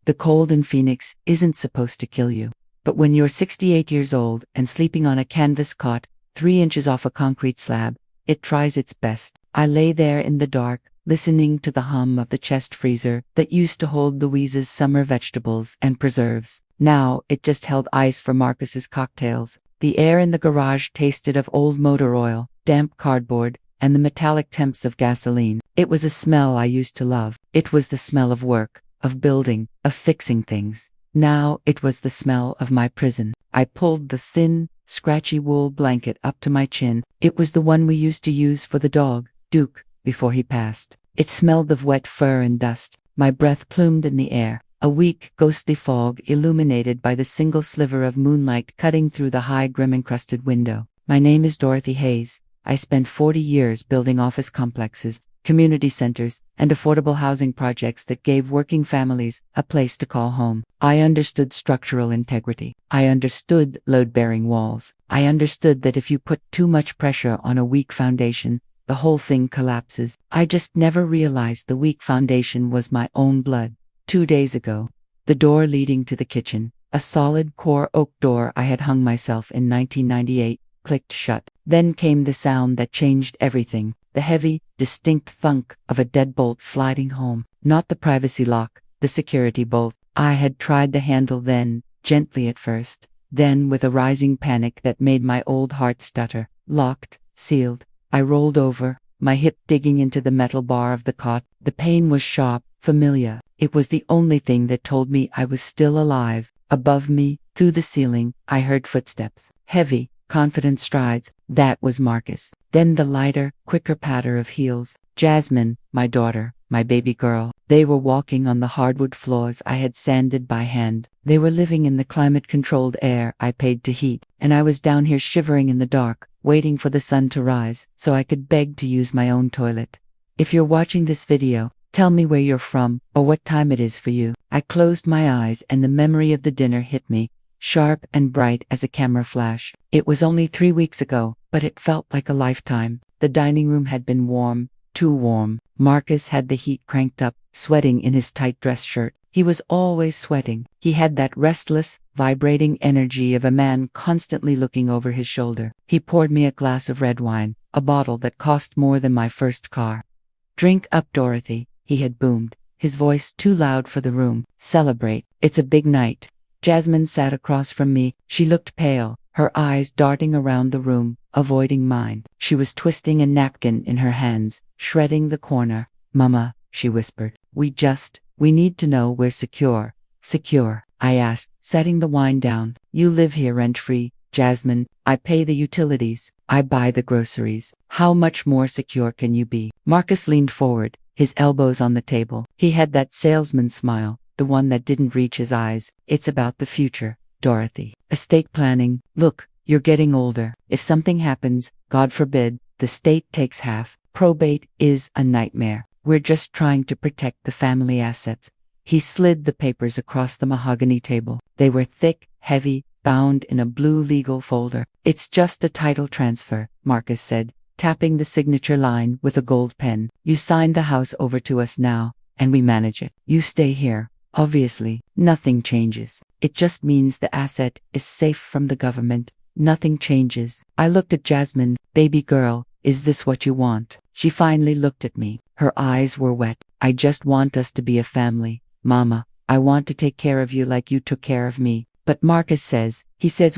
The cold in Phoenix isn't supposed to kill you. But when you're 68 years old and sleeping on a canvas cot, 3 inches off a concrete slab, it tries its best. I lay there in the dark, listening to the hum of the chest freezer that used to hold Louise's summer vegetables and preserves. Now it just held ice for Marcus's cocktails. The air in the garage tasted of old motor oil, damp cardboard, and the metallic temps of gasoline. It was a smell I used to love. It was the smell of work, of building, of fixing things. Now it was the smell of my prison. I pulled the thin, scratchy wool blanket up to my chin. It was the one we used to use for the dog, Duke, before he passed. It smelled of wet fur and dust. My breath plumed in the air. A weak, ghostly fog illuminated by the single sliver of moonlight cutting through the high, grim-encrusted window. My name is Dorothy Hayes. I spent 40 years building office complexes, community centers, and affordable housing projects that gave working families a place to call home. I understood structural integrity. I understood load-bearing walls. I understood that if you put too much pressure on a weak foundation, the whole thing collapses. I just never realized the weak foundation was my own blood. 2 days ago, the door leading to the kitchen, a solid core oak door I had hung myself in 1998, clicked shut. Then came the sound that changed everything, the heavy, distinct thunk of a deadbolt sliding home. Not the privacy lock, the security bolt. I had tried the handle then, gently at first, then with a rising panic that made my old heart stutter. Locked, sealed. I rolled over, my hip digging into the metal bar of the cot. The pain was sharp, familiar. It was the only thing that told me I was still alive. Above me, through the ceiling, I heard footsteps. Heavy, confident strides. That was Marcus. Then the lighter, quicker patter of heels. Jasmine, my daughter, my baby girl. They were walking on the hardwood floors I had sanded by hand. They were living in the climate-controlled air I paid to heat, and I was down here shivering in the dark, waiting for the sun to rise so I could beg to use my own toilet. If you're watching this video, tell me where you're from or what time it is for you. I closed my eyes and the memory of the dinner hit me, sharp and bright as a camera flash. It was only 3 weeks ago, but it felt like a lifetime. The dining room had been warm, too warm. Marcus had the heat cranked up, sweating in his tight dress shirt. He was always sweating. He had that restless, vibrating energy of a man constantly looking over his shoulder. He poured me a glass of red wine, a bottle that cost more than my first car. "Drink up, Dorothy," he had boomed, his voice too loud for the room. "Celebrate. It's a big night." Jasmine sat across from me. She looked pale, her eyes darting around the room, avoiding mine. She was twisting a napkin in her hands, shredding the corner. "Mama," she whispered, we need to know we're secure." "Secure?" I asked, setting the wine down. "You live here rent-free, Jasmine. I pay the utilities. I buy the groceries. How much more secure can you be?" Marcus leaned forward, his elbows on the table. He had that salesman smile, the one that didn't reach his eyes. "It's about the future, Dorothy. Estate planning. Look, you're getting older. If something happens, God forbid, the state takes half. Probate is a nightmare. We're just trying to protect the family assets." He slid the papers across the mahogany table. They were thick, heavy, bound in a blue legal folder. "It's just a title transfer," Marcus said, tapping the signature line with a gold pen. "You signed the house over to us now, and we manage it. You stay here. Obviously, nothing changes. It just means the asset is safe from the government. Nothing changes." I looked at Jasmine. "Baby girl, is this what you want?" She finally looked at me. Her eyes were wet. "I just want us to be a family, Mama. I want to take care of you like you took care of me. But Marcus says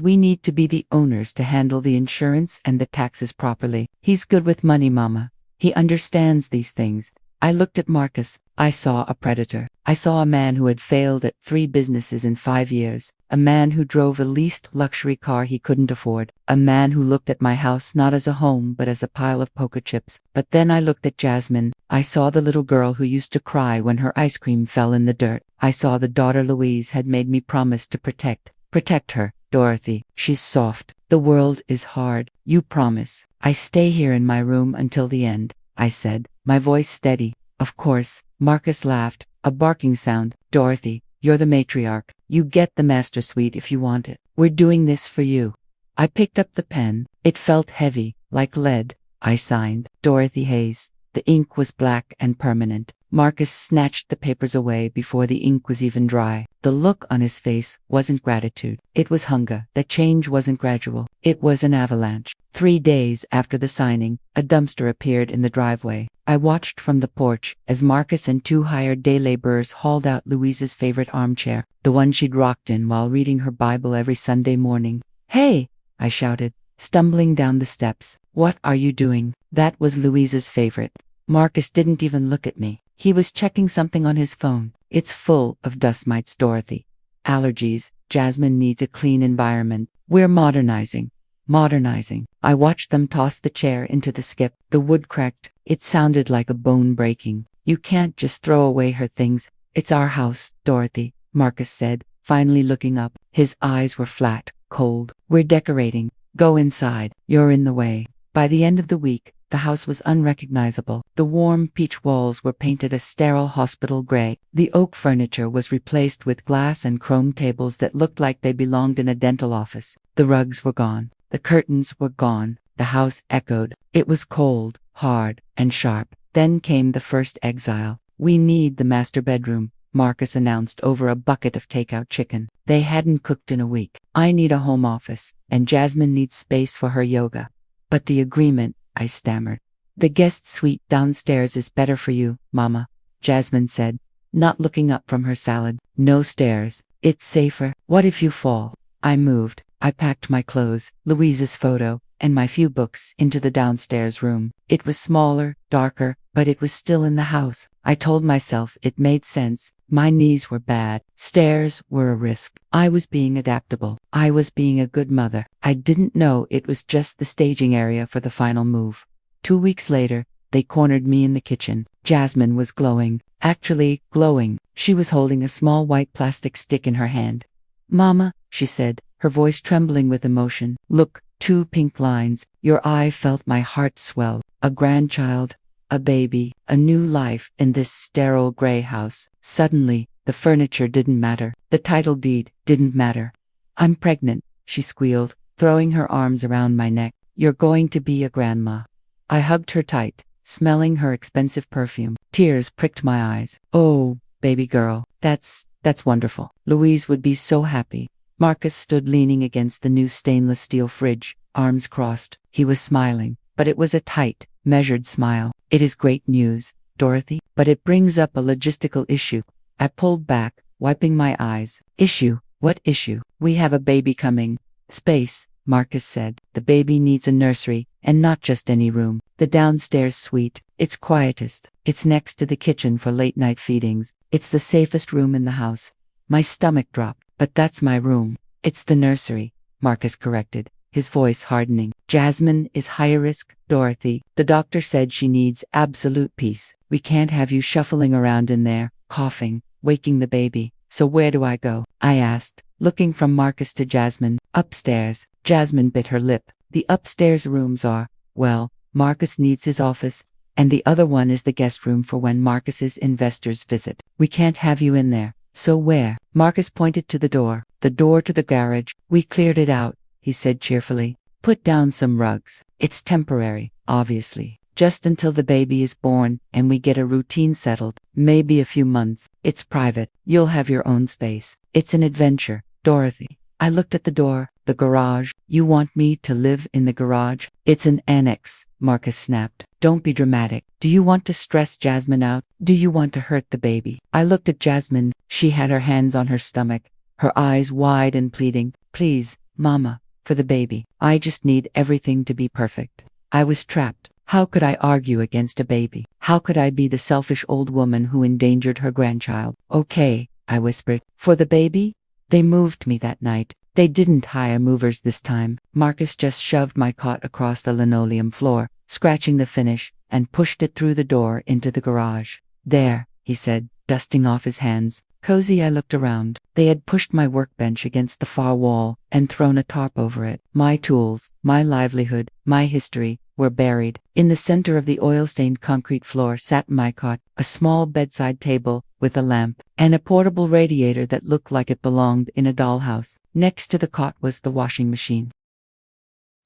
we need to be the owners to handle the insurance and the taxes properly. He's good with money, Mama. He understands these things." I looked at Marcus. I saw a predator. I saw a man who had failed at 3 businesses in 5 years. A man who drove a leased luxury car he couldn't afford. A man who looked at my house not as a home but as a pile of poker chips. But then I looked at Jasmine. I saw the little girl who used to cry when her ice cream fell in the dirt. I saw the daughter Louise had made me promise to protect. Protect her, Dorothy. She's soft. The world is hard. You promise. "I stay here in my room until the end," I said, my voice steady. "Of course." Marcus laughed, a barking sound. "Dorothy, you're the matriarch. You get the master suite if you want it. We're doing this for you." I picked up the pen. It felt heavy, like lead. I signed, Dorothy Hayes. The ink was black and permanent. Marcus snatched the papers away before the ink was even dry. The look on his face wasn't gratitude. It was hunger. The change wasn't gradual. It was an avalanche. 3 days after the signing, a dumpster appeared in the driveway. I watched from the porch as Marcus and 2 hired day laborers hauled out Louise's favorite armchair, the one she'd rocked in while reading her Bible every Sunday morning. "Hey!" I shouted, stumbling down the steps. "What are you doing?" That was Louise's favorite. Marcus didn't even look at me. He was checking something on his phone. "It's full of dust mites, Dorothy. Allergies. Jasmine needs a clean environment. We're modernizing." Modernizing. I watched them toss the chair into the skip. The wood cracked. It sounded like a bone breaking. "You can't just throw away her things. It's our house, Dorothy," Marcus said, finally looking up. His eyes were flat, cold. "We're decorating. Go inside. You're in the way." By the end of the week, the house was unrecognizable. The warm peach walls were painted a sterile hospital gray. The oak furniture was replaced with glass and chrome tables that looked like they belonged in a dental office. The rugs were gone. The curtains were gone. The house echoed. It was cold, hard, and sharp. Then came the first exile. "We need the master bedroom," Marcus announced over a bucket of takeout chicken. They hadn't cooked in a week. "I need a home office, and Jasmine needs space for her yoga." "But the agreement," I stammered. "The guest suite downstairs is better for you, Mama," Jasmine said, not looking up from her salad. "No stairs. It's safer. What if you fall?" I moved. I packed my clothes, Louise's photo, and my few books into the downstairs room. It was smaller, darker, but it was still in the house. I told myself it made sense. My knees were bad. Stairs were a risk. I was being adaptable. I was being a good mother. I didn't know it was just the staging area for the final move. 2 weeks later, they cornered me in the kitchen. Jasmine was glowing. Actually, glowing. She was holding a small white plastic stick in her hand. "Mama," she said, her voice trembling with emotion. "Look, 2 pink lines." Your eye felt my heart swell. A grandchild, a baby, a new life in this sterile gray house. Suddenly, the furniture didn't matter. The title deed didn't matter. "I'm pregnant," she squealed, throwing her arms around my neck. "You're going to be a grandma." I hugged her tight, smelling her expensive perfume. Tears pricked my eyes. "Oh, baby girl, that's wonderful. Louise would be so happy." Marcus stood leaning against the new stainless steel fridge, arms crossed. He was smiling, but it was a tight, measured smile. "It is great news, Dorothy, but it brings up a logistical issue." I pulled back, wiping my eyes. "Issue? What issue?" "We have a baby coming." "Space," Marcus said. "The baby needs a nursery, and not just any room. The downstairs suite. It's quietest. It's next to the kitchen for late-night feedings. It's the safest room in the house." My stomach dropped. "But that's my room." "It's the nursery," Marcus corrected, his voice hardening. "Jasmine is high risk, Dorothy. The doctor said she needs absolute peace. We can't have you shuffling around in there, coughing, waking the baby. So where do I go?" I asked, looking from Marcus to Jasmine. "Upstairs." Jasmine bit her lip. "The upstairs rooms are, well, Marcus needs his office, and the other one is the guest room for when Marcus's investors visit. We can't have you in there. So where?" Marcus pointed to the door to the garage. "We cleared it out," he said cheerfully. "Put down some rugs. It's temporary, obviously. Just until the baby is born and we get a routine settled. Maybe a few months. It's private. You'll have your own space. It's an adventure, Dorothy." I looked at the door, the garage. "You want me to live in the garage?" "It's an annex," Marcus snapped. "Don't be dramatic. Do you want to stress Jasmine out? Do you want to hurt the baby?" I looked at Jasmine. She had her hands on her stomach, her eyes wide and pleading. "Please, Mama, for the baby. I just need everything to be perfect." I was trapped. How could I argue against a baby? How could I be the selfish old woman who endangered her grandchild? "Okay," I whispered. "For the baby?" They moved me that night. They didn't hire movers this time. Marcus just shoved my cot across the linoleum floor, scratching the finish, and pushed it through the door into the garage. "There," he said, dusting off his hands. Cozy. I looked around. They had pushed my workbench against the far wall and thrown a tarp over it. My tools, my livelihood, my history were buried. In the center of the oil-stained concrete floor sat my cot, a small bedside table with a lamp, and a portable radiator that looked like it belonged in a dollhouse. Next to the cot was the washing machine.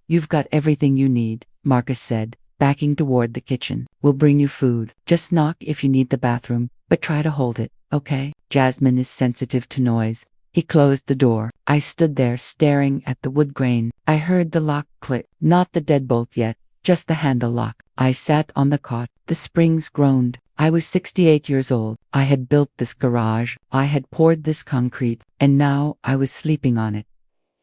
"You've got everything you need," Marcus said, backing toward the kitchen. We'll bring you food. Just knock if you need the bathroom, but try to hold it, okay? Jasmine is sensitive to noise. He closed the door. I stood there staring at the wood grain. I heard the lock click, not the deadbolt yet, just the handle lock. I sat on the cot. The springs groaned. I was 68 years old. I had built this garage. I had poured this concrete, and now I was sleeping on it.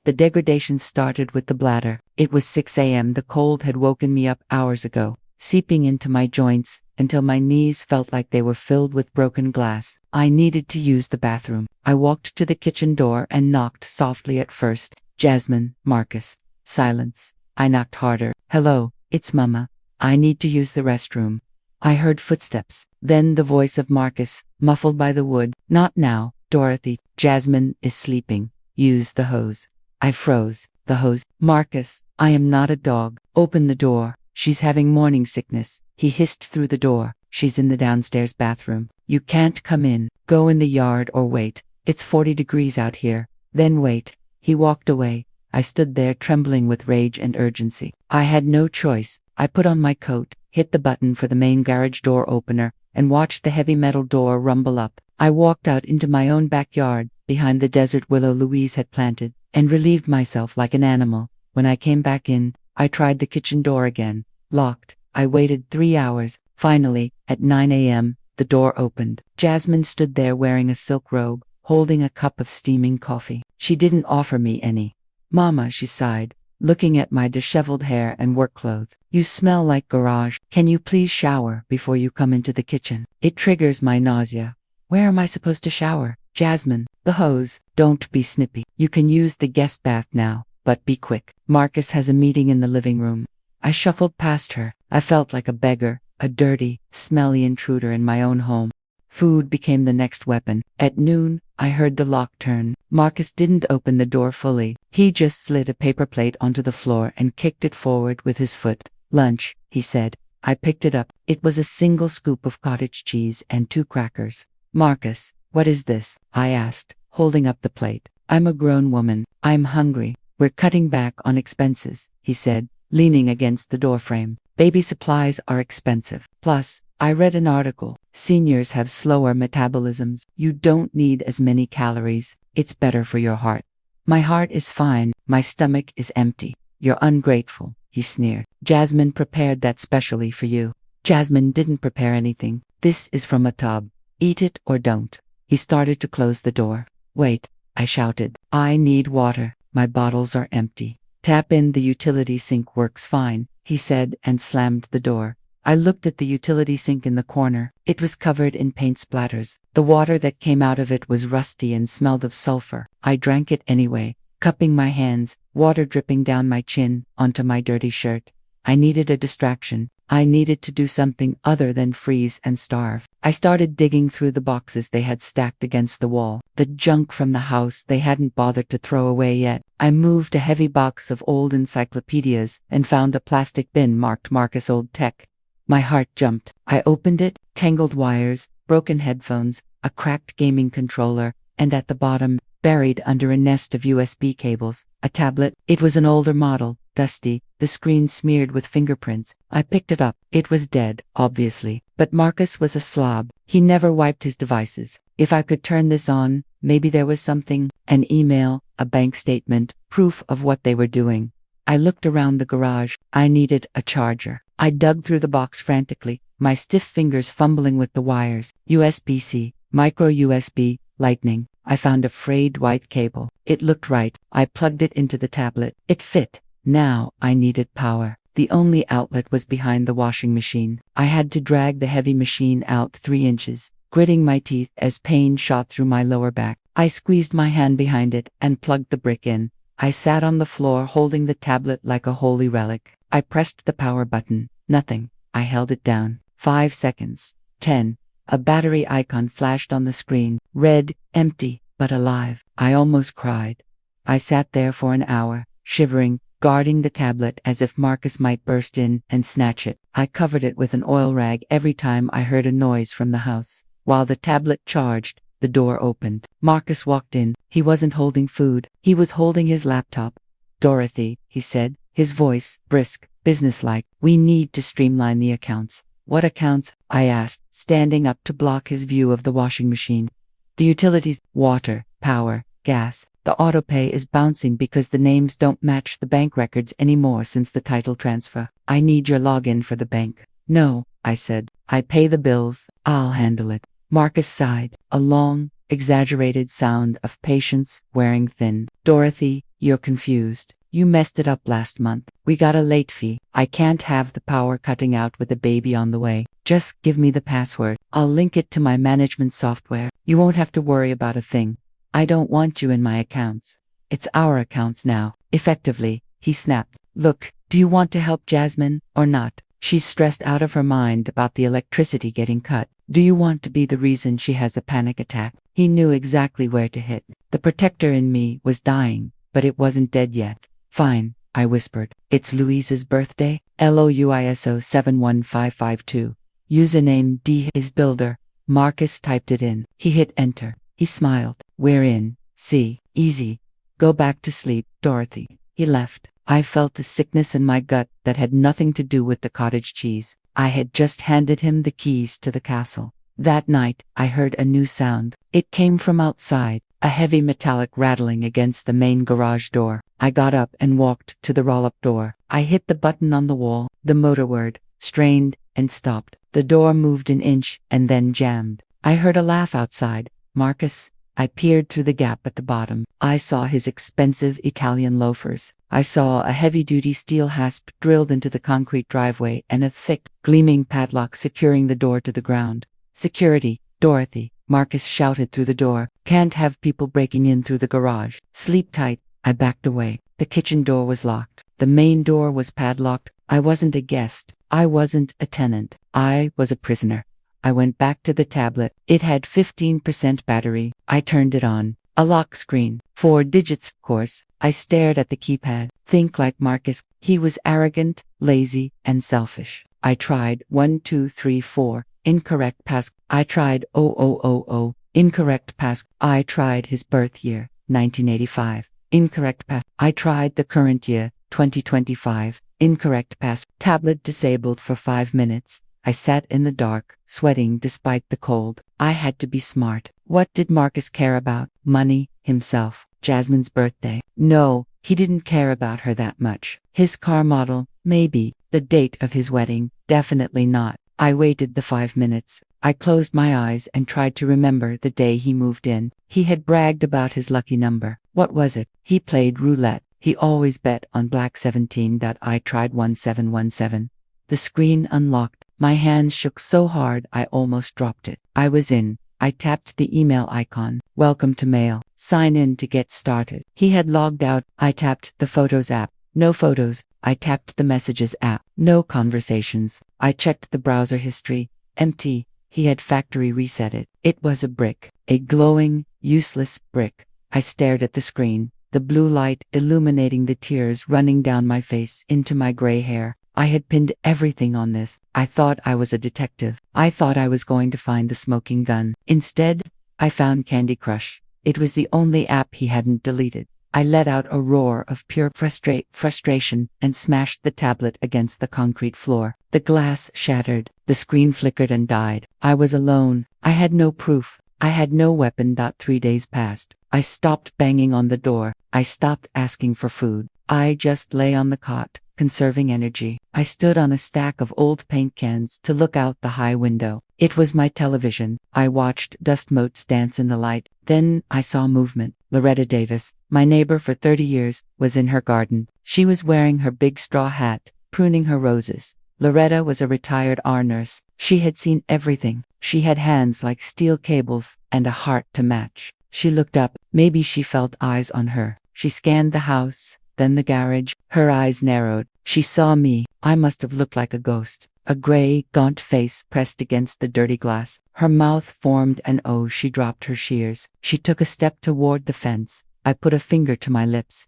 The degradation started with the bladder. It was 6 a.m. The cold had woken me up hours ago, seeping into my joints until my knees felt like they were filled with broken glass. I needed to use the bathroom. I walked to the kitchen door and knocked softly at first. Jasmine, Marcus. Silence. I knocked harder. Hello, it's Mama. I need to use the restroom. I heard footsteps, then the voice of Marcus, muffled by the wood. Not now, Dorothy. Jasmine is sleeping. Use the hose. I froze. The hose. Marcus, I am not a dog. Open the door. She's having morning sickness. He hissed through the door. She's in the downstairs bathroom. You can't come in. Go in the yard or wait. It's 40 degrees out here. Then wait. He walked away. I stood there trembling with rage and urgency. I had no choice. I put on my coat, hit the button for the main garage door opener, and watched the heavy metal door rumble up. I walked out into my own backyard, behind the desert willow Louise had planted, and relieved myself like an animal. When I came back in, I tried the kitchen door again. Locked. I waited 3 hours. Finally, at 9 a.m., the door opened. Jasmine stood there wearing a silk robe, holding a cup of steaming coffee. She didn't offer me any. Mama, she sighed, looking at my disheveled hair and work clothes. You smell like garage. Can you please shower before you come into the kitchen? It triggers my nausea. Where am I supposed to shower? Jasmine, the hose. Don't be snippy. You can use the guest bath now, but be quick. Marcus has a meeting in the living room. I shuffled past her. I felt like a beggar, a dirty, smelly intruder in my own home. Food became the next weapon. At noon, I heard the lock turn. Marcus didn't open the door fully. He just slid a paper plate onto the floor and kicked it forward with his foot. Lunch, he said. I picked it up. It was a single scoop of cottage cheese and 2 crackers. Marcus, what is this? I asked, holding up the plate. I'm a grown woman. I'm hungry. We're cutting back on expenses, he said, leaning against the doorframe. Baby supplies are expensive. Plus, I read an article. Seniors have slower metabolisms. You don't need as many calories. It's better for your heart. My heart is fine. My stomach is empty. You're ungrateful, he sneered. Jasmine prepared that specially for you. Jasmine didn't prepare anything. This is from a tub. Eat it or don't. He started to close the door. Wait, I shouted. I need water. My bottles are empty. Tap in the utility sink works fine, he said and slammed the door. I looked at the utility sink in the corner. It was covered in paint splatters. The water that came out of it was rusty and smelled of sulfur. I drank it anyway, cupping my hands, water dripping down my chin, onto my dirty shirt. I needed a distraction. I needed to do something other than freeze and starve. I started digging through the boxes they had stacked against the wall, the junk from the house they hadn't bothered to throw away yet. I moved a heavy box of old encyclopedias and found a plastic bin marked Marcus Old Tech. My heart jumped. I opened it, tangled wires, broken headphones, a cracked gaming controller, and at the bottom, buried under a nest of USB cables, a tablet. It was an older model, dusty, the screen smeared with fingerprints. I picked it up. It was dead, obviously, but Marcus was a slob. He never wiped his devices. If I could turn this on, maybe there was something, an email, a bank statement, proof of what they were doing. I looked around the garage. I needed a charger. I dug through the box frantically, my stiff fingers fumbling with the wires. USB-C, micro USB, lightning. I found a frayed white cable. It looked right. I plugged it into the tablet. It fit. Now I needed power. The only outlet was behind the washing machine. I had to drag the heavy machine out 3 inches, gritting my teeth as pain shot through my lower back. I squeezed my hand behind it and plugged the brick in. I sat on the floor holding the tablet like a holy relic. I pressed the power button. Nothing. I held it down. 5 seconds. 10. A battery icon flashed on the screen. Red, empty, but alive. I almost cried. I sat there for an hour, shivering, guarding the tablet as if Marcus might burst in and snatch it. I covered it with an oil rag every time I heard a noise from the house. While the tablet charged, the door opened. Marcus walked in. He wasn't holding food. He was holding his laptop. Dorothy, he said, his voice brisk. businesslike. We need to streamline the accounts. What accounts? I asked, standing up to block his view of the washing machine. The utilities, water, power, gas. The autopay is bouncing because the names don't match the bank records anymore since the title transfer. I need your login for the bank. No, I said. I pay the bills. I'll handle it. Marcus sighed, a long, exaggerated sound of patience wearing thin. Dorothy, you're confused. You messed it up last month. We got a late fee. I can't have the power cutting out with a baby on the way. Just give me the password. I'll link it to my management software. You won't have to worry about a thing. I don't want you in my accounts. It's our accounts now. Effectively, he snapped. Look, do you want to help Jasmine or not? She's stressed out of her mind about the electricity getting cut. Do you want to be the reason she has a panic attack? He knew exactly where to hit. The protector in me was dying, but it wasn't dead yet. Fine, I whispered. It's Louise's birthday. LOUISO 71552. Username D. His builder. Marcus typed it in. He hit enter. He smiled. We're in. See. Easy. Go back to sleep, Dorothy. He left. I felt a sickness in my gut that had nothing to do with the cottage cheese. I had just handed him the keys to the castle. That night, I heard a new sound. It came from outside, a heavy metallic rattling against the main garage door. I got up and walked to the roll-up door. I hit the button on the wall, the motor word, strained, and stopped. The door moved an inch and then jammed. I heard a laugh outside. Marcus. I peered through the gap at the bottom. I saw his expensive Italian loafers. I saw a heavy-duty steel hasp drilled into the concrete driveway and a thick, gleaming padlock securing the door to the ground. Security, Dorothy, Marcus shouted through the door. Can't have people breaking in through the garage. Sleep tight. I backed away. The kitchen door was locked. The main door was padlocked. I wasn't a guest. I wasn't a tenant. I was a prisoner. I went back to the tablet. It had 15% battery. I turned it on. A lock screen. 4 digits, of course. I stared at the keypad. Think like Marcus. He was arrogant, lazy, and selfish. I tried 1 2 3 4. Incorrect pass. I tried 0000. Incorrect pass. I tried his birth year, 1985. Incorrect pass. I tried the current year, 2025. Incorrect pass. Tablet disabled for 5 minutes. I sat in the dark, sweating despite the cold. I had to be smart. What did Marcus care about? Money, himself, Jasmine's birthday. No, he didn't care about her that much. His car model, maybe. The date of his wedding, definitely not. I waited the 5 minutes. I closed my eyes and tried to remember the day he moved in. He had bragged about his lucky number. What was it? He played roulette. He always bet on black 17. I tried 1717. The screen unlocked. My hands shook so hard I almost dropped it. I was in. I tapped the email icon. Welcome to mail. Sign in to get started. He had logged out. I tapped the Photos app. No photos. I tapped the Messages app. No conversations. I checked the browser history. Empty. He had factory reset it. It was a brick. A glowing, useless brick. I stared at the screen. The blue light illuminating the tears running down my face into my gray hair. I had pinned everything on this. I thought I was a detective. I thought I was going to find the smoking gun. Instead, I found Candy Crush. It was the only app he hadn't deleted. I let out a roar of pure frustration and smashed the tablet against the concrete floor. The glass shattered. The screen flickered and died. I was alone. I had no proof. I had no weapon. 3 days passed. I stopped banging on the door. I stopped asking for food. I just lay on the cot, conserving energy. I stood on a stack of old paint cans to look out the high window. It was my television. I watched dust motes dance in the light. Then I saw movement. Loretta Davis, my neighbor for 30 years, was in her garden. She was wearing her big straw hat, pruning her roses. Loretta was a retired R nurse. She had seen everything. She had hands like steel cables and a heart to match. She looked up. Maybe she felt eyes on her. She scanned the house, then the garage. Her eyes narrowed. She saw me. I must have looked like a ghost. A gray, gaunt face pressed against the dirty glass. Her mouth formed an O. She dropped her shears. She took a step toward the fence. I put a finger to my lips.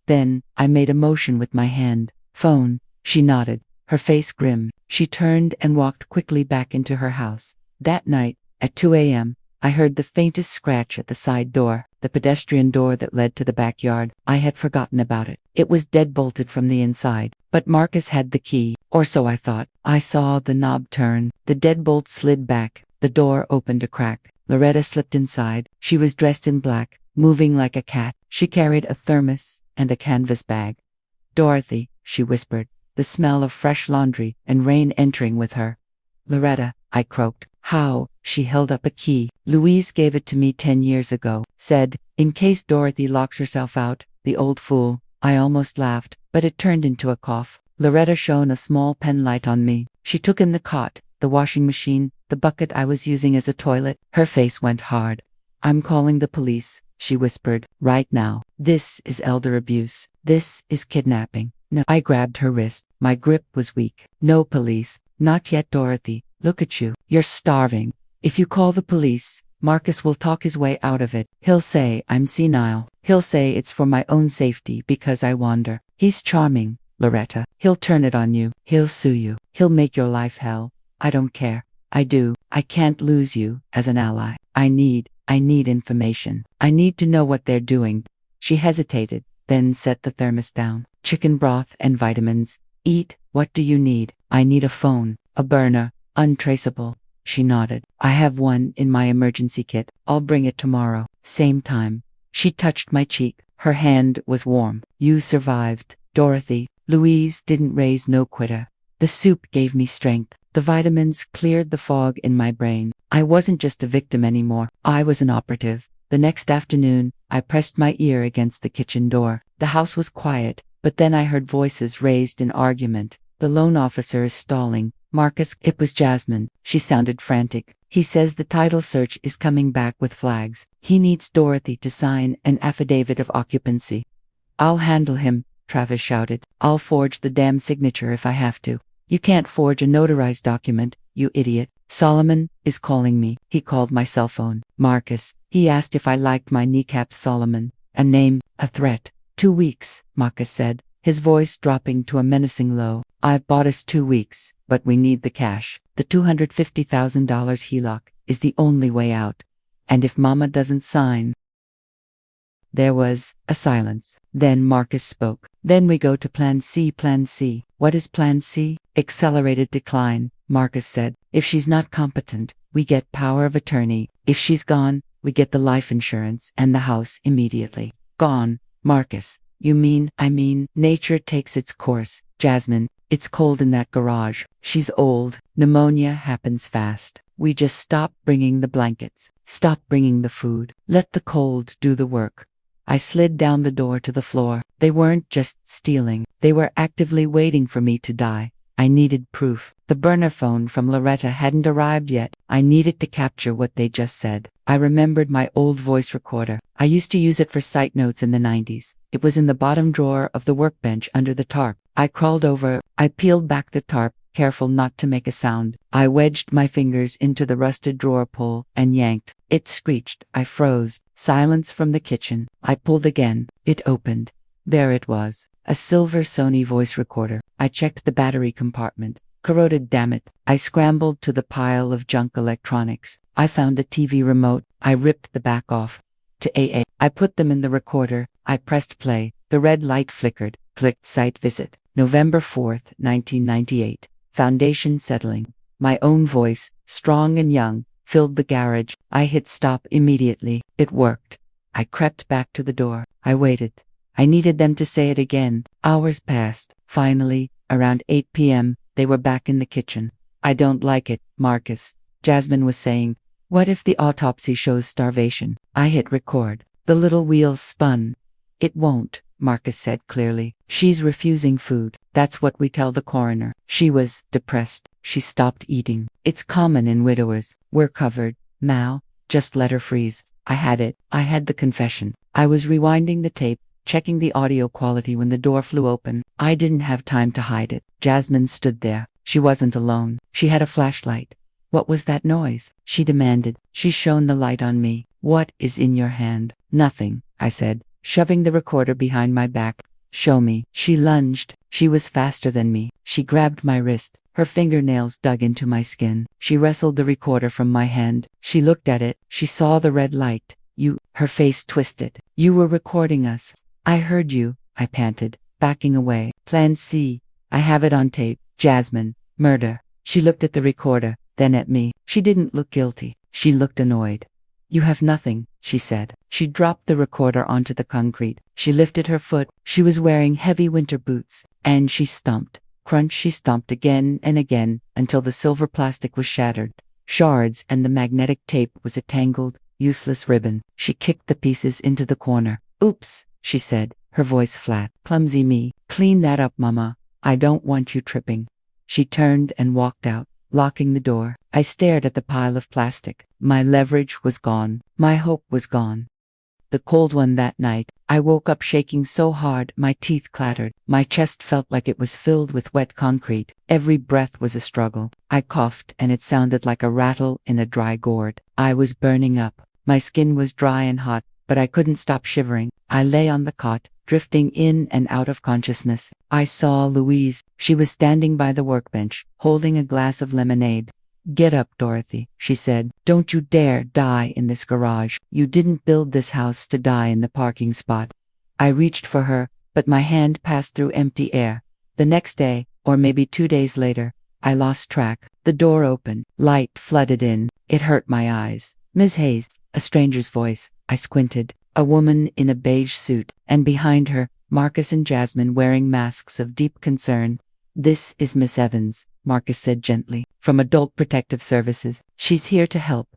Then, I made a motion with my hand. Phone. She nodded, her face grim. She turned and walked quickly back into her house. That night, at 2 a.m., I heard the faintest scratch at the side door. The the pedestrian door that led to the backyard. I had forgotten about it. It was dead-bolted from the inside, but Marcus had the key, or so I thought. I saw the knob turn. The deadbolt slid back. The door opened a crack. Loretta slipped inside. She was dressed in black, moving like a cat. She carried a thermos and a canvas bag. "Dorothy," she whispered, the smell of fresh laundry and rain entering with her. "Loretta," I croaked. "How?" She held up a key. "Louise gave it to me 10 years ago. Said, in case Dorothy locks herself out, the old fool." I almost laughed, but it turned into a cough. Loretta shone a small pen light on me. She took in the cot, the washing machine, the bucket I was using as a toilet. Her face went hard. "I'm calling the police," she whispered, "right now. This is elder abuse. This is kidnapping." "No." I grabbed her wrist. My grip was weak. "No police. Not yet, Dorothy. Look at you. You're starving. If you call the police, Marcus will talk his way out of it. He'll say I'm senile. He'll say it's for my own safety because I wander. He's charming, Loretta. He'll turn it on you. He'll sue you. He'll make your life hell. I don't care. I do. I can't lose you as an ally. I need information. I need to know what they're doing." She hesitated, then set the thermos down. "Chicken broth and vitamins. Eat. What do you need?" "I need a phone. A burner. Untraceable." She nodded. "I have one in my emergency kit. I'll bring it tomorrow. Same time." She touched my cheek. Her hand was warm. "You survived, Dorothy. Louise didn't raise no quitter. The soup gave me strength. The vitamins cleared the fog in my brain. I wasn't just a victim anymore. I was an operative." The next afternoon, I pressed my ear against the kitchen door. The house was quiet, but then I heard voices raised in argument. "The loan officer is stalling. Marcus." It was Jasmine. She sounded frantic. "He says the title search is coming back with flags. He needs Dorothy to sign an affidavit of occupancy." "I'll handle him," Travis shouted. "I'll forge the damn signature if I have to." "You can't forge a notarized document, you idiot." "Solomon is calling me." He called my cell phone. "Marcus." He asked if I liked my kneecaps. Solomon. A name, a threat. 2 weeks, Marcus said, his voice dropping to a menacing low. "I've bought us 2 weeks, but we need the cash. The $250,000 HELOC is the only way out. And if Mama doesn't sign." There was a silence. Then Marcus spoke. "Then we go to Plan C. Plan C." "What is Plan C?" "Accelerated decline," Marcus said. "If she's not competent, we get power of attorney. If she's gone, we get the life insurance and the house immediately." "Gone, Marcus. You mean?" "I mean, nature takes its course. Jasmine, it's cold in that garage. She's old. Pneumonia happens fast. We just stop bringing the blankets. Stop bringing the food. Let the cold do the work." I slid down the door to the floor. They weren't just stealing. They were actively waiting for me to die. I needed proof. The burner phone from Loretta hadn't arrived yet. I needed to capture what they just said. I remembered my old voice recorder. I used to use it for site notes in the 90s. It was in the bottom drawer of the workbench under the tarp. I crawled over. I peeled back the tarp, careful not to make a sound. I wedged my fingers into the rusted drawer pull and yanked. It screeched. I froze. Silence from the kitchen. I pulled again. It opened. There it was. A silver Sony voice recorder. I checked the battery compartment. Corroded, damn it. I scrambled to the pile of junk electronics. I found a TV remote. I ripped the back off. To AA. I put them in the recorder. I pressed play. The red light flickered. Clicked site visit. November 4th, 1998. Foundation settling. My own voice, strong and young, filled the garage. I hit stop immediately. It worked. I crept back to the door. I waited. I needed them to say it again. Hours passed. Finally, around 8 p.m., they were back in the kitchen. "I don't like it, Marcus," Jasmine was saying. "What if the autopsy shows starvation?" I hit record. The little wheels spun. "It won't," Marcus said clearly. "She's refusing food. That's what we tell the coroner. She was depressed. She stopped eating. It's common in widowers. We're covered. Mal, just let her freeze." I had it. I had the confession. I was rewinding the tape, checking the audio quality when the door flew open. I didn't have time to hide it. Jasmine stood there. She wasn't alone. She had a flashlight. "What was that noise?" she demanded. She shone the light on me. "What is in your hand?" "Nothing," I said, shoving the recorder behind my back. "Show me." She lunged. She was faster than me. She grabbed my wrist. Her fingernails dug into my skin. She wrestled the recorder from my hand. She looked at it. She saw the red light. Her face twisted. You were recording us. I heard you, I panted, backing away. Plan C. I have it on tape. Jasmine. Murder. She looked at the recorder, then at me. She didn't look guilty. She looked annoyed. You have nothing, she said. She dropped the recorder onto the concrete. She lifted her foot. She was wearing heavy winter boots. And she stomped. Crunch, she stomped again and again until the silver plastic was shattered. Shards and the magnetic tape was a tangled, useless ribbon. She kicked the pieces into the corner. Oops, she said, her voice flat. Clumsy me. Clean that up, Mama. I don't want you tripping. She turned and walked out, locking the door. I stared at the pile of plastic. My leverage was gone. My hope was gone. The cold one that night, I woke up shaking so hard my teeth clattered. My chest felt like it was filled with wet concrete. Every breath was a struggle. I coughed and it sounded like a rattle in a dry gourd. I was burning up. My skin was dry and hot, but I couldn't stop shivering. I lay on the cot, drifting in and out of consciousness. I saw Louise. She was standing by the workbench, holding a glass of lemonade. Get up, Dorothy, she said. Don't you dare die in this garage. You didn't build this house to die in the parking spot. I reached for her, but my hand passed through empty air. The next day, or maybe 2 days later, I lost track. The door opened. Light flooded in. It hurt my eyes. Miss Hayes, a stranger's voice. I squinted. A woman in a beige suit, and behind her, Marcus and Jasmine wearing masks of deep concern. This is Miss Evans, Marcus said gently, from Adult Protective Services. She's here to help,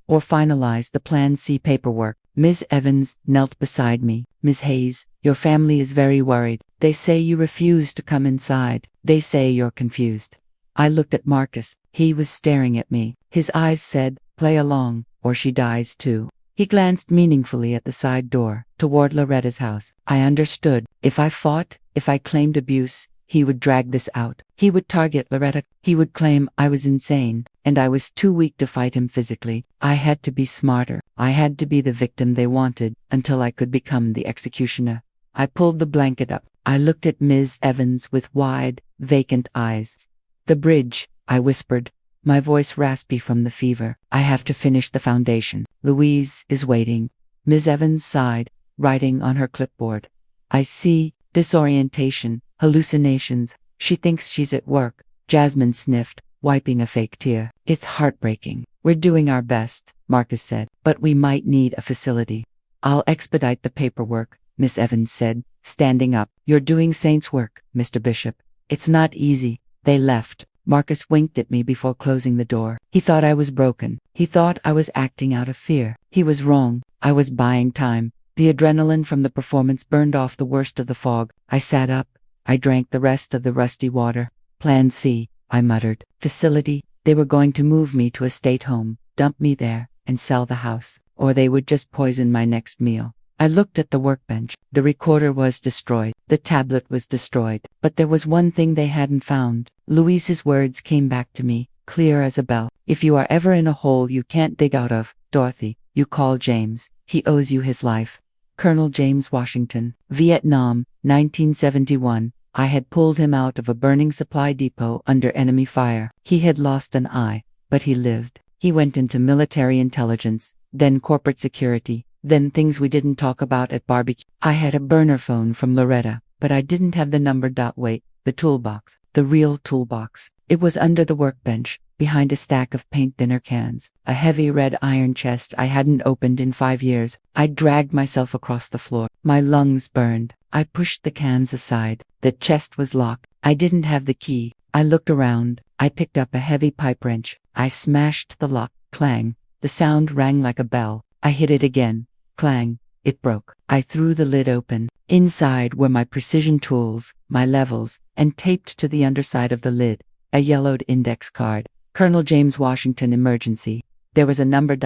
or finalize the Plan C paperwork. Ms. Evans knelt beside me. Ms. Hayes, your family is very worried. They say you refuse to come inside. They say you're confused. I looked at Marcus. He was staring at me. His eyes said, play along, or she dies too. He glanced meaningfully at the side door, toward Loretta's house. I understood. If I fought, if I claimed abuse, he would drag this out. He would target Loretta. He would claim I was insane, and I was too weak to fight him physically. I had to be smarter. I had to be the victim they wanted, until I could become the executioner. I pulled the blanket up. I looked at Ms. Evans with wide, vacant eyes. The bridge, I whispered, my voice raspy from the fever. I have to finish the foundation. Louise is waiting. Ms. Evans sighed, writing on her clipboard. I see disorientation, hallucinations. She thinks she's at work. Jasmine sniffed, wiping a fake tear. It's heartbreaking. We're doing our best, Marcus said, but we might need a facility. I'll expedite the paperwork, Miss Evans said, standing up. You're doing saint's work, Mr. Bishop. It's not easy. They left. Marcus winked at me before closing the door. He thought I was broken. He thought I was acting out of fear. He was wrong. I was buying time. The adrenaline from the performance burned off the worst of the fog. I sat up. I drank the rest of the rusty water. Plan C, I muttered. Facility. They were going to move me to a state home, dump me there, and sell the house. Or they would just poison my next meal. I looked at the workbench. The recorder was destroyed. The tablet was destroyed. But there was one thing they hadn't found. Louise's words came back to me, clear as a bell. If you are ever in a hole you can't dig out of, Dorothy, you call James. He owes you his life. Colonel James Washington, Vietnam, 1971. I had pulled him out of a burning supply depot under enemy fire. He had lost an eye, but he lived. He went into military intelligence, then corporate security, then things we didn't talk about at barbecue. I had a burner phone from Loretta, but I didn't have the number. Wait, the toolbox, the real toolbox. It was under the workbench, behind a stack of paint thinner cans, a heavy red iron chest I hadn't opened in 5 years. I dragged myself across the floor. My lungs burned. I pushed the cans aside. The chest was locked. I didn't have the key. I looked around. I picked up a heavy pipe wrench. I smashed the lock. Clang. The sound rang like a bell. I hit it again. Clang. It broke. I threw the lid open. Inside were my precision tools, my levels, and taped to the underside of the lid, a yellowed index card. Colonel James Washington emergency. There was a number.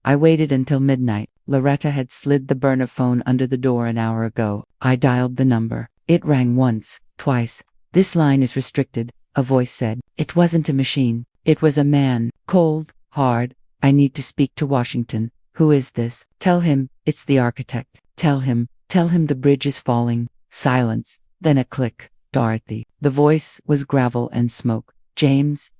I waited until midnight. Loretta had slid the burner phone under the door an hour ago. I dialed the number. It rang once, twice. This line is restricted, a voice said. It wasn't a machine. It was a man, cold, hard. I need to speak to Washington. Who is this? Tell him, it's the architect. Tell him the bridge is falling. Silence, then a click. Dorothy. The voice was gravel and smoke. James,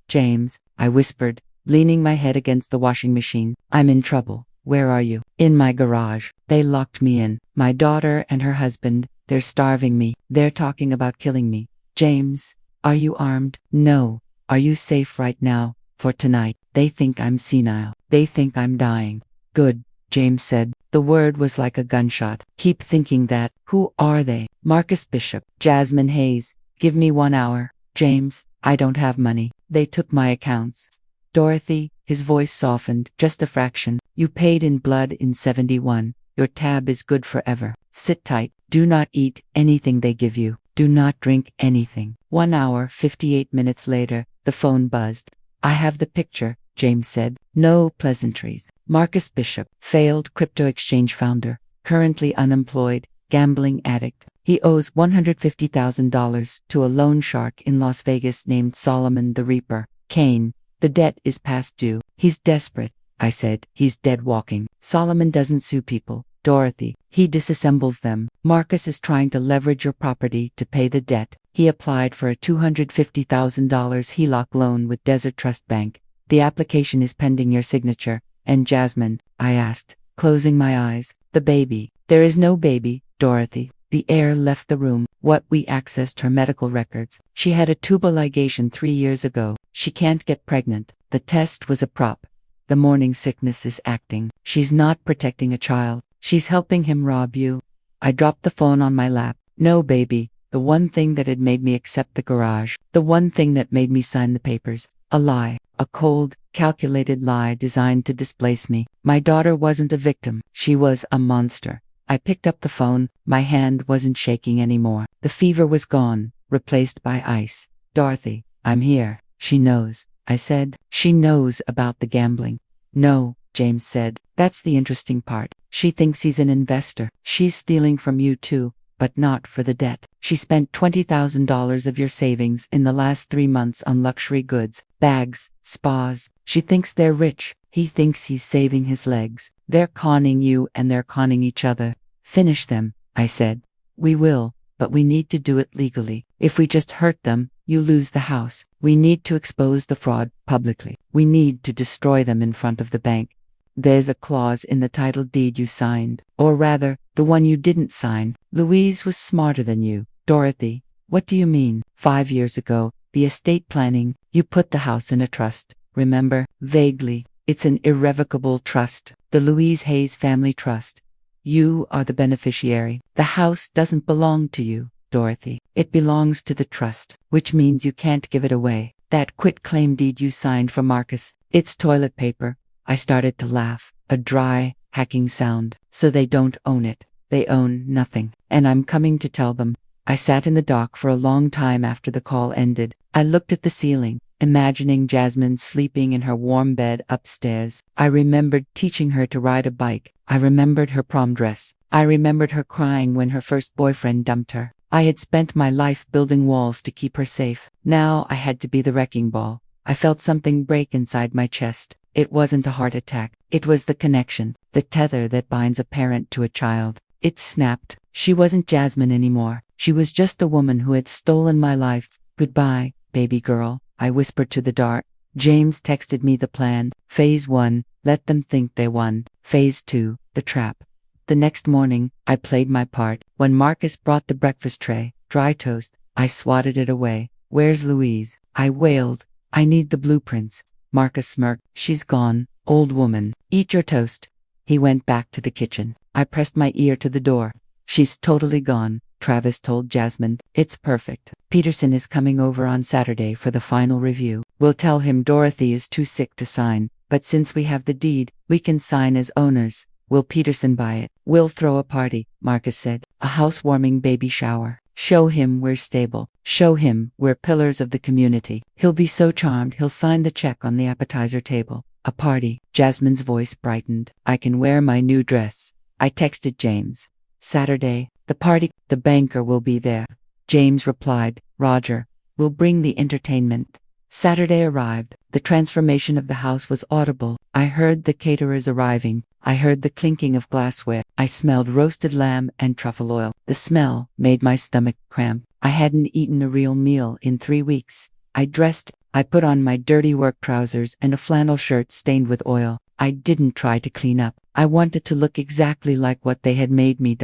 I whispered, leaning my head against the washing machine. I'm in trouble. Where are you? In my garage. They locked me in. My daughter and her husband, they're starving me. They're talking about killing me. James, are you armed? No. Are you safe right now? For tonight. They think I'm senile. They think I'm dying. Good, James said. The word was like a gunshot. Keep thinking that. Who are they? Marcus Bishop. Jasmine Hayes. Give me 1 hour. James, I don't have money. They took my accounts. Dorothy, his voice softened, just a fraction. You paid in blood in 71. Your tab is good forever. Sit tight. Do not eat anything they give you. Do not drink anything. 1 hour, 58 minutes later, the phone buzzed. I have the picture, James said. No pleasantries. Marcus Bishop, failed crypto exchange founder, currently unemployed, gambling addict. He owes $150,000 to a loan shark in Las Vegas named Solomon the Reaper. Kane. The debt is past due. He's desperate, I said. He's dead walking. Solomon doesn't sue people, Dorothy. He disassembles them. Marcus is trying to leverage your property to pay the debt. He applied for a $250,000 HELOC loan with Desert Trust Bank. The application is pending your signature. And Jasmine, I asked, closing my eyes. The baby. There is no baby, Dorothy. The heir left the room. We accessed her medical records. She had a tubal ligation 3 years ago. She can't get pregnant. The test was a prop. The morning sickness is acting. She's not protecting a child. She's helping him rob you. I dropped the phone on my lap. No, baby. The one thing that had made me accept the garage. The one thing that made me sign the papers. A lie. A cold, calculated lie designed to displace me. My daughter wasn't a victim. She was a monster. I picked up the phone. My hand wasn't shaking anymore. The fever was gone, replaced by ice. Dorothy, I'm here. She knows, I said. She knows about the gambling. No, James said. That's the interesting part. She thinks he's an investor. She's stealing from you too, but not for the debt. She spent $20,000 of your savings in the last 3 months on luxury goods, bags, spas. She thinks they're rich. He thinks he's saving his legs. They're conning you and they're conning each other. Finish them, I said. We will, but we need to do it legally. If we just hurt them, you lose the house. We need to expose the fraud publicly. We need to destroy them in front of the bank. There's a clause in the title deed you signed, or rather, the one you didn't sign. Louise was smarter than you. Dorothy, what do you mean? 5 years ago, the estate planning, you put the house in a trust. Remember? Vaguely. It's an irrevocable trust, the Louise Hayes Family Trust. You are the beneficiary. The house doesn't belong to you, Dorothy. It belongs to the trust, which means you can't give it away. That quitclaim deed you signed for Marcus, it's toilet paper. I started to laugh, a dry, hacking sound. So they don't own it. They own nothing. And I'm coming to tell them. I sat in the dock for a long time after the call ended. I looked at the ceiling, imagining Jasmine sleeping in her warm bed upstairs. I remembered teaching her to ride a bike. I remembered her prom dress. I remembered her crying when her first boyfriend dumped her. I had spent my life building walls to keep her safe. Now I had to be the wrecking ball. I felt something break inside my chest. It wasn't a heart attack. It was the connection, the tether that binds a parent to a child. It snapped. She wasn't Jasmine anymore. She was just a woman who had stolen my life. Goodbye, baby girl, I whispered to the dark. James texted me the plan. Phase 1, let them think they won. Phase 2, the trap. The next morning, I played my part. When Marcus brought the breakfast tray, dry toast, I swatted it away. Where's Louise? I wailed. I need the blueprints. Marcus smirked. She's gone, old woman. Eat your toast. He went back to the kitchen. I pressed my ear to the door. She's totally gone, Travis told Jasmine. It's perfect. Peterson is coming over on Saturday for the final review. We'll tell him Dorothy is too sick to sign, but since we have the deed, we can sign as owners. Will Peterson buy it? We'll throw a party, Marcus said. A housewarming baby shower. Show him we're stable. Show him we're pillars of the community. He'll be so charmed he'll sign the check on the appetizer table. A party. Jasmine's voice brightened. I can wear my new dress. I texted James. Saturday, the party. The banker will be there. James replied, Roger. We'll bring the entertainment. Saturday arrived. The transformation of the house was audible. I heard the caterers arriving. I heard the clinking of glassware. I smelled roasted lamb and truffle oil. The smell made my stomach cramp. I hadn't eaten a real meal in 3 weeks. I dressed. I put on my dirty work trousers and a flannel shirt stained with oil. I didn't try to clean up. I wanted to look exactly like what they had made me.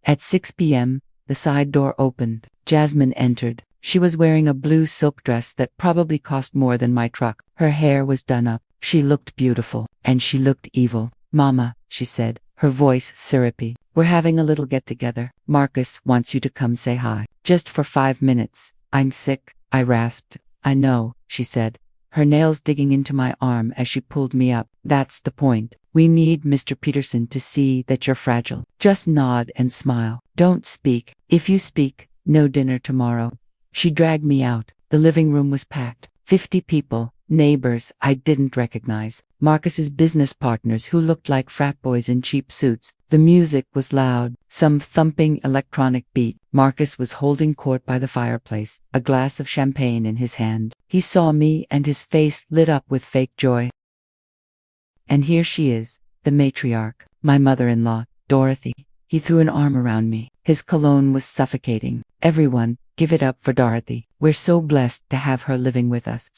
At 6 p.m., the side door opened. Jasmine entered. She was wearing a blue silk dress that probably cost more than my truck. Her hair was done up. She looked beautiful, and she looked evil. "Mama," she said, her voice syrupy, "we're having a little get-together. Marcus wants you to come say hi. Just for 5 minutes." "I'm sick," I rasped. "I know," she said, her nails digging into my arm as she pulled me up. "That's the point. We need Mr. Peterson to see that you're fragile. Just nod and smile. Don't speak. If you speak, no dinner tomorrow." She dragged me out. The living room was packed. 50 people, neighbors I didn't recognize, Marcus's business partners who looked like frat boys in cheap suits. The music was loud, some thumping electronic beat. Marcus was holding court by the fireplace, a glass of champagne in his hand. He saw me and his face lit up with fake joy. "And here she is, the matriarch, my mother-in-law, Dorothy." He threw an arm around me. His cologne was suffocating. "Everyone, give it up for Dorothy. We're so blessed to have her living with us."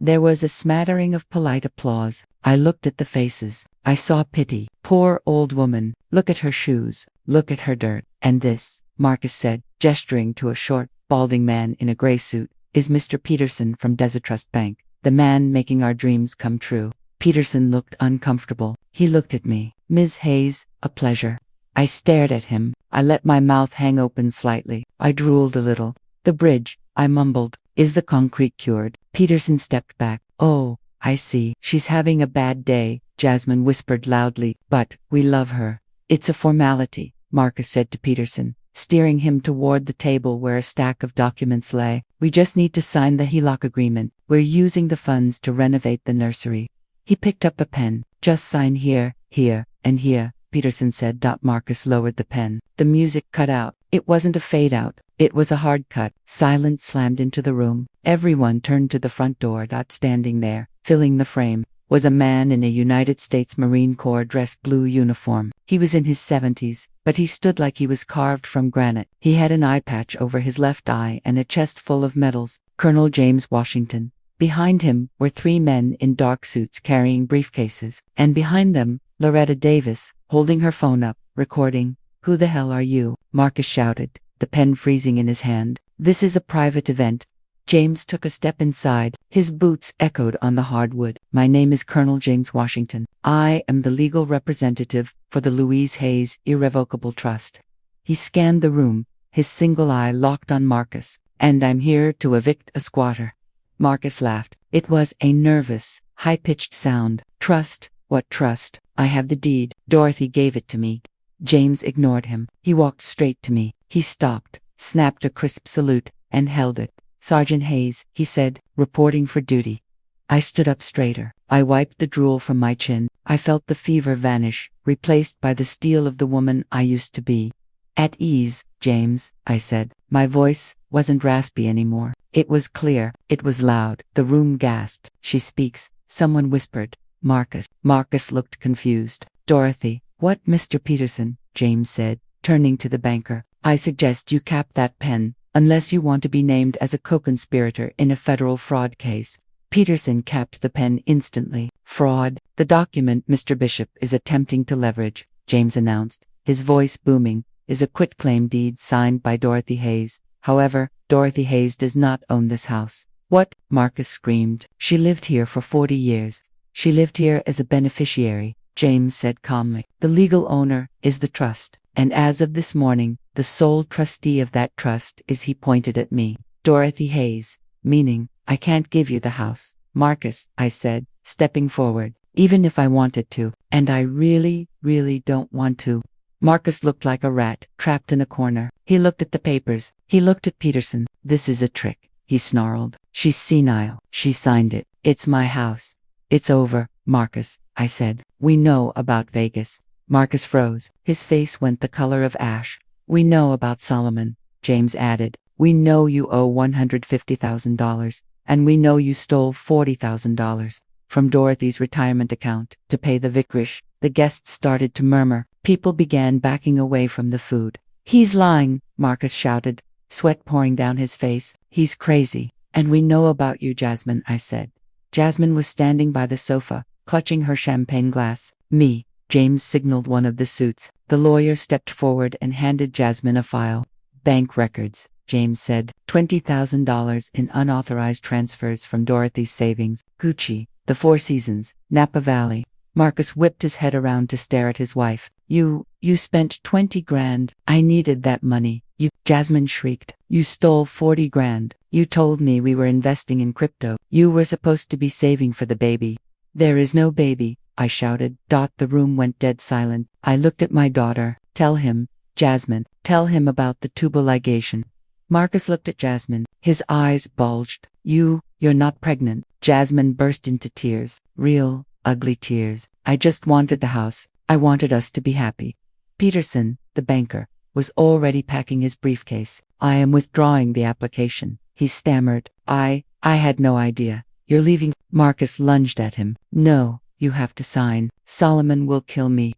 There was a smattering of polite applause. I looked at the faces. I saw pity. "Poor old woman. Look at her shoes. Look at her dirt. And this," Marcus said, gesturing to a short, balding man in a gray suit, "is Mr. Peterson from Desert Trust Bank, the man making our dreams come true." Peterson looked uncomfortable. He looked at me. "Ms. Hayes, a pleasure." I stared at him. I let my mouth hang open slightly. I drooled a little. "The bridge," I mumbled. "Is the concrete cured?" Peterson stepped back. "Oh, I see. She's having a bad day," Jasmine whispered loudly. "But we love her." "It's a formality," Marcus said to Peterson, steering him toward the table where a stack of documents lay. "We just need to sign the HELOC agreement. We're using the funds to renovate the nursery." He picked up a pen. "Just sign here, here, and here," Peterson said. Marcus lowered the pen. The music cut out. It wasn't a fade out. It was a hard cut. Silence slammed into the room. Everyone turned to the front door. Standing there, filling the frame, was a man in a United States Marine Corps dress blue uniform. He was in his 70s, but he stood like he was carved from granite. He had an eye patch over his left eye and a chest full of medals. Colonel James Washington. Behind him were 3 men in dark suits carrying briefcases, and behind them, Loretta Davis, holding her phone up, recording. "Who the hell are you?" Marcus shouted, the pen freezing in his hand. "This is a private event." James took a step inside. His boots echoed on the hardwood. "My name is Colonel James Washington. I am the legal representative for the Louise Hayes Irrevocable Trust." He scanned the room, his single eye locked on Marcus. "And I'm here to evict a squatter." Marcus laughed. It was a nervous, high-pitched sound. "Trust? What trust? I have the deed. Dorothy gave it to me." James ignored him. He walked straight to me. He stopped, snapped a crisp salute, and held it. "Sergeant Hayes," he said, "reporting for duty." I stood up straighter. I wiped the drool from my chin. I felt the fever vanish, replaced by the steel of the woman I used to be. "At ease, James," I said. My voice wasn't raspy anymore. It was clear. It was loud. The room gasped. "She speaks," someone whispered. "Marcus." Marcus looked confused. "Dorothy." "What, Mr. Peterson?" James said, turning to the banker. "I suggest you cap that pen, unless you want to be named as a co-conspirator in a federal fraud case." Peterson capped the pen instantly. "Fraud? The document Mr. Bishop is attempting to leverage," James announced, his voice booming, "is a quitclaim deed signed by Dorothy Hayes. However, Dorothy Hayes does not own this house." "What?" Marcus screamed. "She lived here for 40 years. She lived here as a beneficiary," James said calmly. "The legal owner is the trust, and as of this morning, the sole trustee of that trust is," he pointed at me, "Dorothy Hayes, meaning, I can't give you the house." "Marcus," I said, stepping forward, "even if I wanted to, and I really, really don't want to." Marcus looked like a rat, trapped in a corner. He looked at the papers. He looked at Peterson. "This is a trick," he snarled. "She's senile. She signed it. It's my house." "It's over, Marcus," I said. "We know about Vegas." Marcus froze. His face went the color of ash. "We know about Solomon," James added. "We know you owe $150,000, and we know you stole $40,000 from Dorothy's retirement account to pay the vicarish." The guests started to murmur. People began backing away from the food. "He's lying," Marcus shouted, sweat pouring down his face. "He's crazy." "And we know about you, Jasmine," I said. Jasmine was standing by the sofa, clutching her champagne glass. Me. James signaled one of the suits. The lawyer stepped forward and handed Jasmine a file. Bank records, James said. $20,000 in unauthorized transfers from Dorothy's savings. Gucci, the Four Seasons, Napa Valley. Marcus whipped his head around to stare at his wife. You spent 20 grand. I needed that money. Jasmine shrieked. You stole 40 grand. You told me we were investing in crypto. You were supposed to be saving for the baby. There is no baby, I shouted. The room went dead silent. I looked at my daughter. Tell him, Jasmine, tell him about the tubal ligation. Marcus looked at Jasmine. His eyes bulged. You're not pregnant. Jasmine burst into tears. Real, ugly tears. I just wanted the house. I wanted us to be happy. Peterson, the banker, was already packing his briefcase. I am withdrawing the application, he stammered. I had no idea. You're leaving? Marcus lunged at him. No, you have to sign. Solomon will kill me.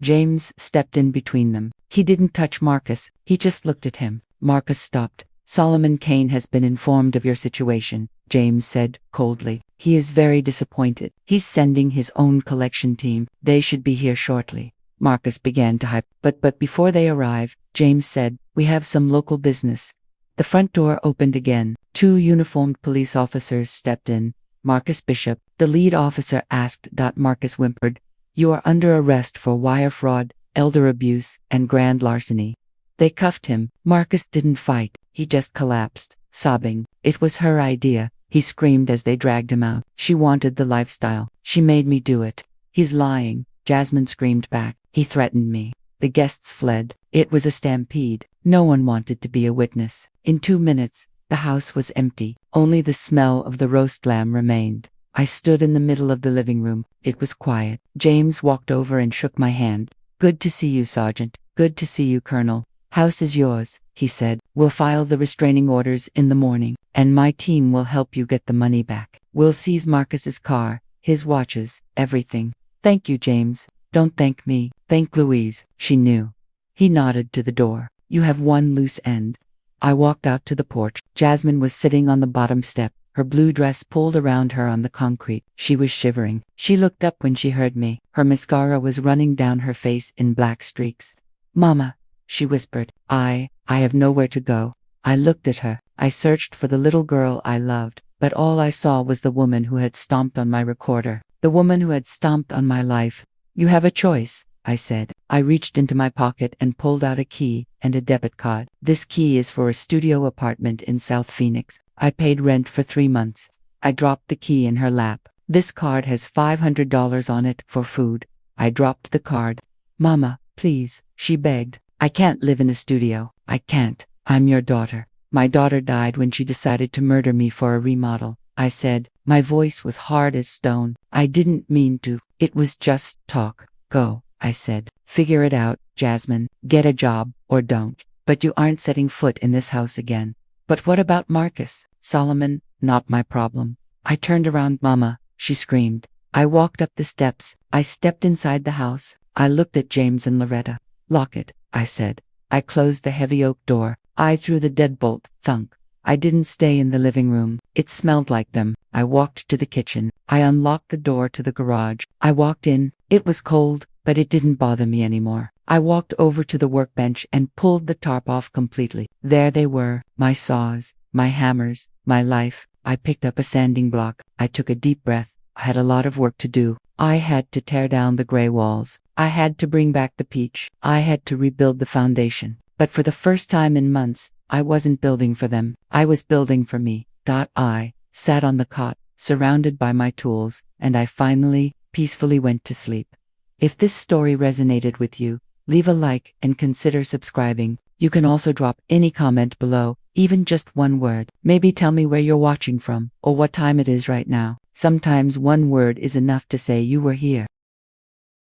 James stepped in between them. He didn't touch Marcus, he just looked at him. Marcus stopped. Solomon Kane has been informed of your situation, James said, coldly. He is very disappointed. He's sending his own collection team. They should be here shortly. Marcus began to hype. But before they arrive, James said, we have some local business. The front door opened again. 2 uniformed police officers stepped in. Marcus Bishop, the lead officer, asked. Marcus whimpered, you are under arrest for wire fraud, elder abuse, and grand larceny. They cuffed him. Marcus didn't fight. He just collapsed, sobbing. It was her idea, he screamed as they dragged him out. She wanted the lifestyle. She made me do it. He's lying, Jasmine screamed back. He threatened me. The guests fled. It was a stampede. No one wanted to be a witness. In 2 minutes, the house was empty. Only the smell of the roast lamb remained. I stood in the middle of the living room. It was quiet. James walked over and shook my hand. Good to see you, Sergeant. Good to see you, Colonel. House is yours, he said. We'll file the restraining orders in the morning, and my team will help you get the money back. We'll seize Marcus's car, his watches, everything. Thank you, James. Don't thank me. Thank Louise. She knew. He nodded to the door. You have one loose end. I walked out to the porch. Jasmine was sitting on the bottom step, her blue dress pulled around her on the concrete. She was shivering. She looked up when she heard me. Her mascara was running down her face in black streaks. Mama, she whispered. I have nowhere to go. I looked at her. I searched for the little girl I loved, but all I saw was the woman who had stomped on my recorder, the woman who had stomped on my life. You have a choice, I said. I reached into my pocket and pulled out a key and a debit card. This key is for a studio apartment in South Phoenix. I paid rent for 3 months. I dropped the key in her lap. This card has $500 on it for food. I dropped the card. Mama, please, she begged. I can't live in a studio. I can't. I'm your daughter. My daughter died when she decided to murder me for a remodel. I said. My voice was hard as stone. I didn't mean to. It was just talk. Go, I said. Figure it out, Jasmine. Get a job, or don't. But you aren't setting foot in this house again. But what about Marcus? Solomon? Not my problem. I turned around. Mama, she screamed. I walked up the steps. I stepped inside the house. I looked at James and Loretta. Lock it, I said. I closed the heavy oak door. I threw the deadbolt. Thunk. I didn't stay in the living room. It smelled like them. I walked to the kitchen. I unlocked the door to the garage. I walked in. It was cold, but it didn't bother me anymore. I walked over to the workbench and pulled the tarp off completely. There they were, my saws, my hammers, my life. I picked up a sanding block. I took a deep breath. I had a lot of work to do. I had to tear down the gray walls. I had to bring back the peach. I had to rebuild the foundation. But for the first time in months, I wasn't building for them. I was building for me. I sat on the cot, surrounded by my tools, and I finally, peacefully went to sleep. If this story resonated with you, leave a like and consider subscribing. You can also drop any comment below, even just one word. Maybe tell me where you're watching from, or what time it is right now. Sometimes one word is enough to say you were here.